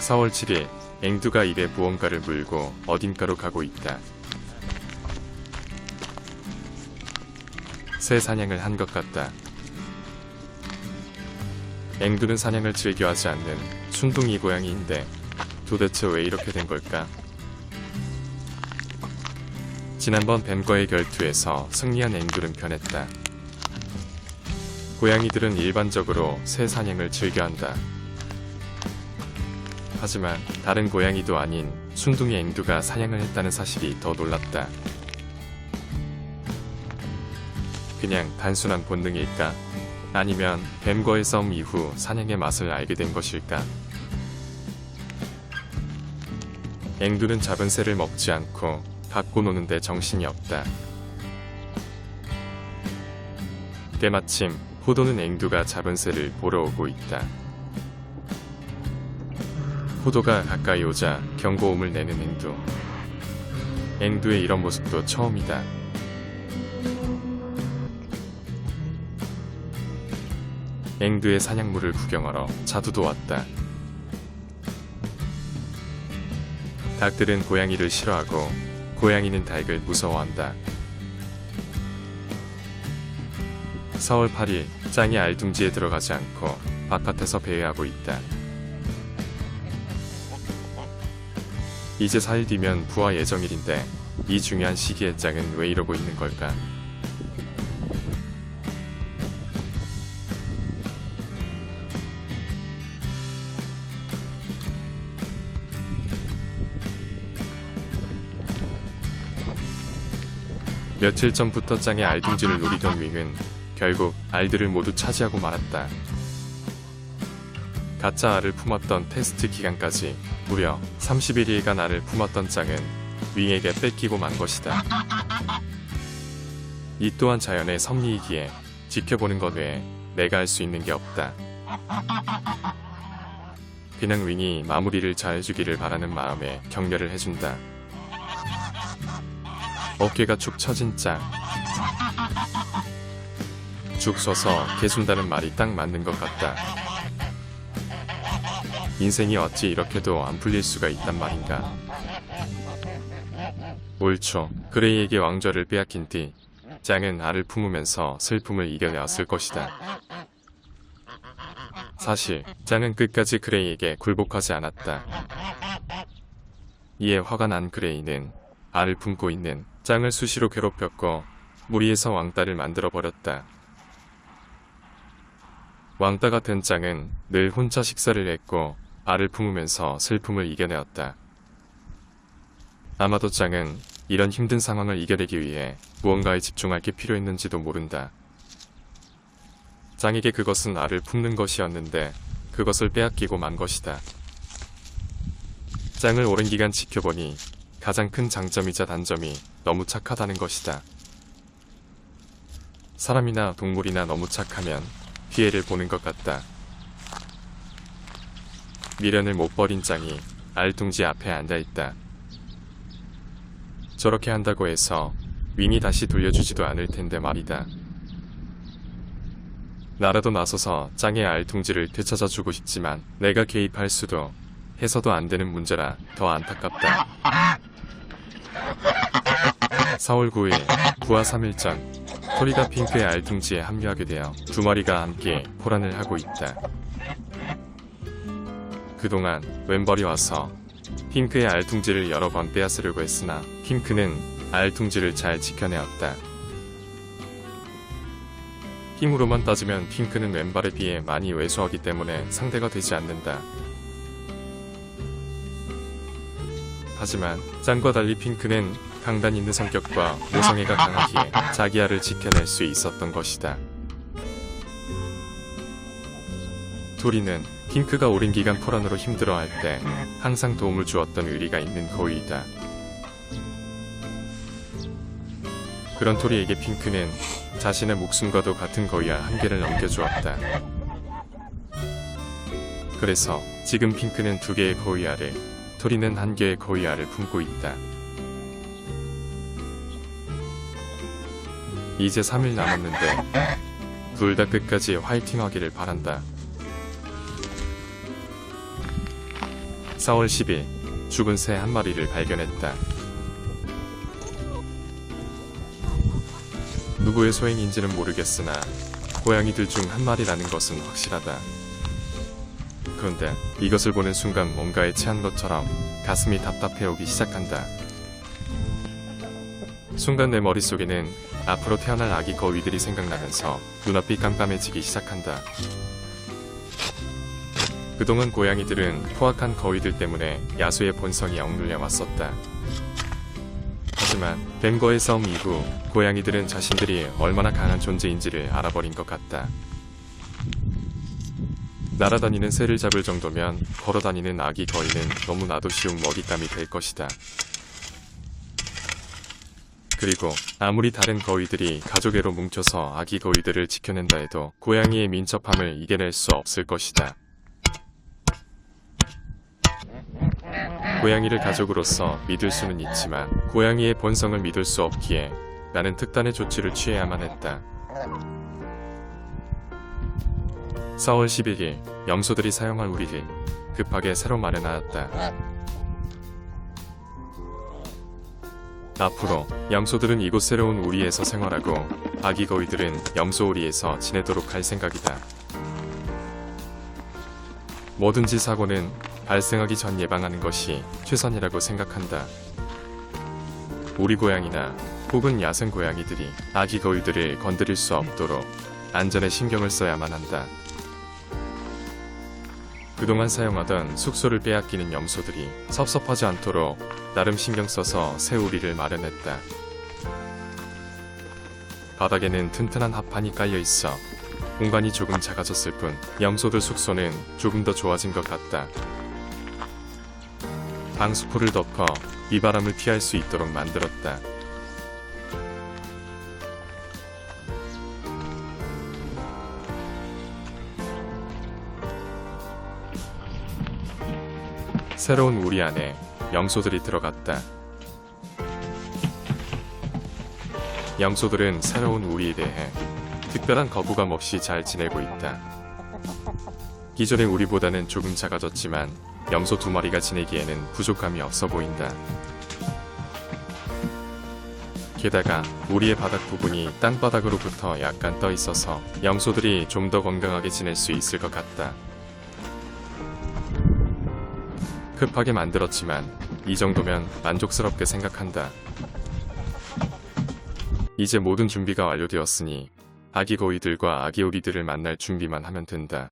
4월 7일, 앵두가 입에 무언가를 물고 어딘가로 가고 있다. 새 사냥을 한 것 같다. 앵두는 사냥을 즐겨하지 않는 순둥이 고양이인데 도대체 왜 이렇게 된 걸까? 지난번 뱀과의 결투에서 승리한 앵두는 변했다. 고양이들은 일반적으로 새 사냥을 즐겨한다. 하지만 다른 고양이도 아닌 순둥이 앵두가 사냥을 했다는 사실이 더 놀랍다. 그냥 단순한 본능일까? 아니면 뱀과의 싸움 이후 사냥의 맛을 알게 된 것일까? 앵두는 잡은 새를 먹지 않고 갖고 노는데 정신이 없다. 때마침 포도는 앵두가 잡은 새를 보러 오고 있다. 포도가 가까이 오자 경고음을 내는 앵두. 앵두의 이런 모습도 처음이다. 앵두의 사냥물을 구경하러 자두도 왔다. 닭들은 고양이를 싫어하고 고양이는 닭을 무서워한다. 4월 8일, 짱이 알둥지에 들어가지 않고 바깥에서 배회하고 있다. 이제 4일 뒤면 부화 예정일인데 이 중요한 시기에 짱은 왜 이러고 있는 걸까? 며칠 전부터 짱의 알둥지를 노리던 윙은 결국 알들을 모두 차지하고 말았다. 가짜 알을 품었던 테스트 기간까지 무려 31일간 알을 품었던 짱은 윙에게 뺏기고 만 것이다. 이 또한 자연의 섭리이기에 지켜보는 것 외에 내가 할 수 있는 게 없다. 그냥 윙이 마무리를 잘 해주기를 바라는 마음에 격려를 해준다. 어깨가 축 처진 짱. 죽 서서 개순다는 말이 딱 맞는 것 같다. 인생이 어찌 이렇게도 안 풀릴 수가 있단 말인가. 올 초 그레이에게 왕좌를 빼앗긴 뒤 짱은 알을 품으면서 슬픔을 이겨내었을 것이다. 사실 짱은 끝까지 그레이에게 굴복하지 않았다. 이에 화가 난 그레이는 알을 품고 있는 짱을 수시로 괴롭혔고 무리해서 왕따를 만들어버렸다. 왕따 같은 짱은 늘 혼자 식사를 했고 알을 품으면서 슬픔을 이겨내었다. 아마도 짱은 이런 힘든 상황을 이겨내기 위해 무언가에 집중할 게 필요했는지도 모른다. 짱에게 그것은 알을 품는 것이었는데 그것을 빼앗기고 만 것이다. 짱을 오랜 기간 지켜보니 가장 큰 장점이자 단점이 너무 착하다는 것이다. 사람이나 동물이나 너무 착하면 피해를 보는 것 같다. 미련을 못 버린 짱이 알둥지 앞에 앉아있다. 저렇게 한다고 해서 윙이 다시 돌려주지도 않을 텐데 말이다. 나라도 나서서 짱의 알둥지를 되찾아주고 싶지만 내가 개입할 수도 해서도 안 되는 문제라 더 안타깝다. 4월 9일, 부화 3일 전, 토리가 핑크의 알둥지에 합류하게 되어 두 마리가 함께 포란을 하고 있다. 그동안 웬벌이 와서 핑크의 알둥지를 여러 번 빼앗으려고 했으나 핑크는 알둥지를 잘 지켜내었다. 힘으로만 따지면 핑크는 웬벌에 비해 많이 왜소하기 때문에 상대가 되지 않는다. 하지만 짱과 달리 핑크는 강단 있는 성격과 모성애가 강하기에 자기 알을 지켜낼 수 있었던 것이다. 토리는 핑크가 오랜 기간 포란으로 힘들어할 때 항상 도움을 주었던 의리가 있는 거위이다. 그런 토리에게 핑크는 자신의 목숨과도 같은 거위알 한 개를 넘겨주었다. 그래서 지금 핑크는 2개의 거위알을, 토리는 1개의 거위알을 품고 있다. 이제 3일 남았는데 둘 다 끝까지 화이팅하기를 바란다. 4월 10일 죽은 새 한 마리를 발견했다. 누구의 소행인지는 모르겠으나 고양이들 중 한 마리라는 것은 확실하다. 그런데 이것을 보는 순간 뭔가에 체한 것처럼 가슴이 답답해오기 시작한다. 순간 내 머릿속에는 앞으로 태어날 아기 거위들이 생각나면서 눈앞이 깜깜해지기 시작한다. 그동안 고양이들은 포악한 거위들 때문에 야수의 본성이 억눌려 왔었다. 하지만 뱀과의 싸움 이후 고양이들은 자신들이 얼마나 강한 존재인지를 알아버린 것 같다. 날아다니는 새를 잡을 정도면 걸어다니는 아기 거위는 너무나도 쉬운 먹잇감이 될 것이다. 그리고 아무리 다른 거위들이 가족애로 뭉쳐서 아기 거위들을 지켜낸다 해도 고양이의 민첩함을 이겨낼 수 없을 것이다. 고양이를 가족으로서 믿을 수는 있지만 고양이의 본성을 믿을 수 없기에 나는 특단의 조치를 취해야만 했다. 4월 11일 염소들이 사용할 우리를 급하게 새로 마련하였다. 앞으로 염소들은 이곳 새로운 우리에서 생활하고 아기 거위들은 염소 우리에서 지내도록 할 생각이다. 뭐든지 사고는 발생하기 전 예방하는 것이 최선이라고 생각한다. 우리 고양이나 혹은 야생 고양이들이 아기 거위들을 건드릴 수 없도록 안전에 신경을 써야만 한다. 그동안 사용하던 숙소를 빼앗기는 염소들이 섭섭하지 않도록 나름 신경 써서 새 우리를 마련했다. 바닥에는 튼튼한 합판이 깔려 있어 공간이 조금 작아졌을 뿐 염소들 숙소는 조금 더 좋아진 것 같다. 방수포를 덮어 비바람을 피할 수 있도록 만들었다. 새로운 우리 안에 염소들이 들어갔다. 염소들은 새로운 우리에 대해 특별한 거부감 없이 잘 지내고 있다. 기존의 우리보다는 조금 작아졌지만 염소 2마리가 지내기에는 부족함이 없어 보인다. 게다가 우리의 바닥 부분이 땅바닥으로부터 약간 떠 있어서 염소들이 좀 더 건강하게 지낼 수 있을 것 같다. 급하게 만들었지만 이 정도면 만족스럽게 생각한다. 이제 모든 준비가 완료되었으니 아기 거위들과 아기 오리들을 만날 준비만 하면 된다.